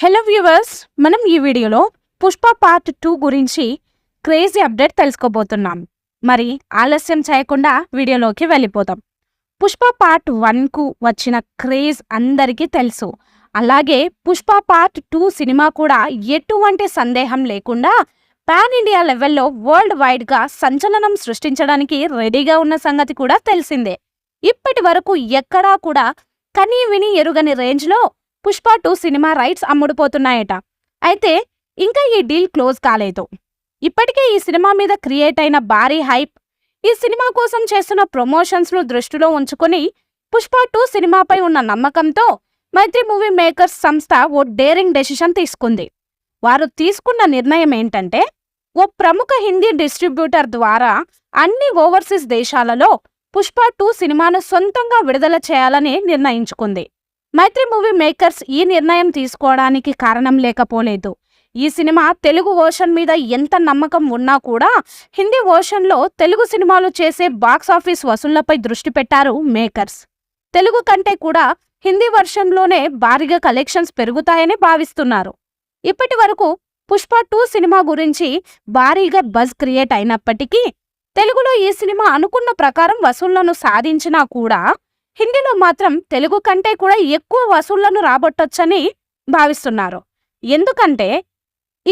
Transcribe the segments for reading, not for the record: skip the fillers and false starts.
Hello viewers, మనం ఈ వీడియోలో పుష్ప పార్ట్ 2 గురించి క్రేజీ అప్డేట్ తెలుసుకోబోతున్నాం. మరి ఆలస్యం చేయకుండా వీడియోలోకి వెళ్ళిపోతాం. పుష్ప పార్ట్ 1కు వచ్చిన క్రేజ్ అందరికీ తెలుసు. అలాగే పుష్ప పార్ట్ 2 సినిమా కూడా ఎటువంటి సందేహం లేకుండా పాన్ ఇండియా లెవెల్లో వరల్డ్ వైడ్గా సంచలనం సృష్టించడానికి రెడీగా ఉన్న సంగతి కూడా తెలిసిందే. ఇప్పటి వరకు ఎక్కడా కూడా కనీ విని ఎరుగని రేంజ్లో పుష్ప 2 సినిమా రైట్స్ అమ్ముడుపోతున్నాయట. అయితే ఇంకా ఈ డీల్ క్లోజ్ కాలేదు. ఇప్పటికే ఈ సినిమా మీద క్రియేట్ అయిన భారీ హైప్, ఈ సినిమా కోసం చేస్తున్న ప్రమోషన్స్ను దృష్టిలో ఉంచుకుని పుష్ప 2 సినిమాపై ఉన్న నమ్మకంతో మైత్రి మూవీ మేకర్స్ సంస్థ ఓ డేరింగ్ డెసిషన్ తీసుకుంది. వారు తీసుకున్న నిర్ణయం ఏంటంటే, ఓ ప్రముఖ హిందీ డిస్ట్రిబ్యూటర్ ద్వారా అన్ని ఓవర్సీస్ దేశాలలో పుష్ప 2 సినిమాను సొంతంగా విడుదల చేయాలని నిర్ణయించుకుంది. మైత్రి మూవీ మేకర్స్ ఈ నిర్ణయం తీసుకోవడానికి కారణం లేకపోలేదు. ఈ సినిమా తెలుగు వర్షన్ మీద ఎంత నమ్మకం ఉన్నా కూడా హిందీ వర్షన్లో తెలుగు సినిమాలు చేసే బాక్సాఫీస్ వసూళ్లపై దృష్టి పెట్టారు మేకర్స్. తెలుగు కంటే కూడా హిందీ వర్షన్లోనే భారీగా కలెక్షన్స్ పెరుగుతాయని భావిస్తున్నారు. ఇప్పటి వరకు పుష్ప 2 సినిమా గురించి భారీగా బజ్ క్రియేట్ అయినప్పటికీ తెలుగులో ఈ సినిమా అనుకున్న ప్రకారం వసూళ్లను సాధించినా కూడా హిందీలో మాత్రం తెలుగు కంటే కూడా ఎక్కువ వసూళ్లను రాబట్టొచ్చని భావిస్తున్నారు. ఎందుకంటే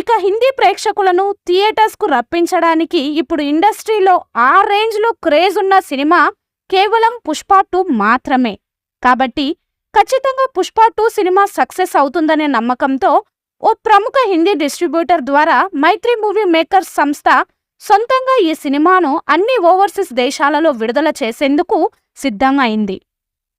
ఇక హిందీ ప్రేక్షకులను థియేటర్స్కు రప్పించడానికి ఇప్పుడు ఇండస్ట్రీలో ఆ రేంజ్లో క్రేజ్ ఉన్న సినిమా కేవలం పుష్ప 2 మాత్రమే. కాబట్టి ఖచ్చితంగా పుష్ప 2 సినిమా సక్సెస్ అవుతుందనే నమ్మకంతో ఓ ప్రముఖ హిందీ డిస్ట్రిబ్యూటర్ ద్వారా మైత్రి మూవీ మేకర్స్ సంస్థ సొంతంగా ఈ సినిమాను అన్ని ఓవర్సీస్ దేశాలలో విడుదల చేసేందుకు సిద్ధంగా అయింది.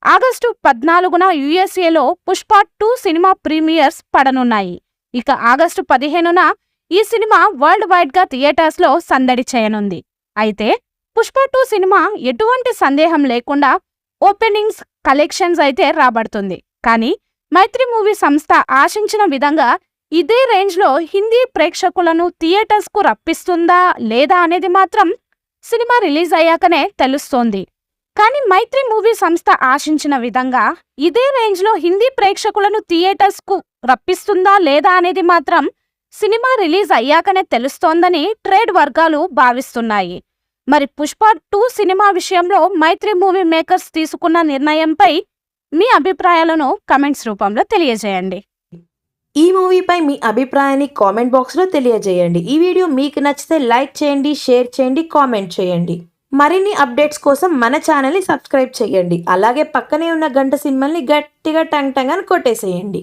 ఆగస్టు 14న యుఎస్ఏలో పుష్ప 2 సినిమా ప్రీమియర్స్ పడనున్నాయి. ఇక ఆగస్టు 15న ఈ సినిమా వరల్డ్ వైడ్గా థియేటర్స్లో సందడి చేయనుంది. అయితే పుష్ప 2 సినిమా ఎటువంటి సందేహం లేకుండా ఓపెనింగ్స్ కలెక్షన్స్ అయితే రాబడుతుంది. కానీ మైత్రి మూవీ సంస్థ ఆశించిన విధంగా ఇదే రేంజ్లో హిందీ ప్రేక్షకులను థియేటర్స్కు రప్పిస్తుందా లేదా అనేది మాత్రం సినిమా రిలీజ్ అయ్యాకనే తెలుస్తోంది. కానీ మైత్రి మూవీ సంస్థ ఆశించిన విధంగా ఇదే రేంజ్లో హిందీ ప్రేక్షకులను థియేటర్స్కు రప్పిస్తుందా లేదా అనేది మాత్రం సినిమా రిలీజ్ అయ్యాకనే తెలుస్తోందని ట్రేడ్ వర్గాలు భావిస్తున్నాయి. మరి పుష్ప 2 సినిమా విషయంలో మైత్రి మూవీ మేకర్స్ తీసుకున్న నిర్ణయంపై మీ అభిప్రాయాలను కమెంట్స్ రూపంలో తెలియజేయండి. ఈ మూవీపై మీ అభిప్రాయాన్ని కామెంట్ బాక్స్లో తెలియజేయండి. ఈ వీడియో మీకు నచ్చితే లైక్ చేయండి, షేర్ చేయండి, కామెంట్ చేయండి. మరిన్ని అప్డేట్స్ కోసం మన ఛానల్ని సబ్స్క్రైబ్ చేయండి. అలాగే పక్కనే ఉన్న గంట సింబల్ని గట్టిగా టంగ్ టంగ్ అని కొట్టేసేయండి.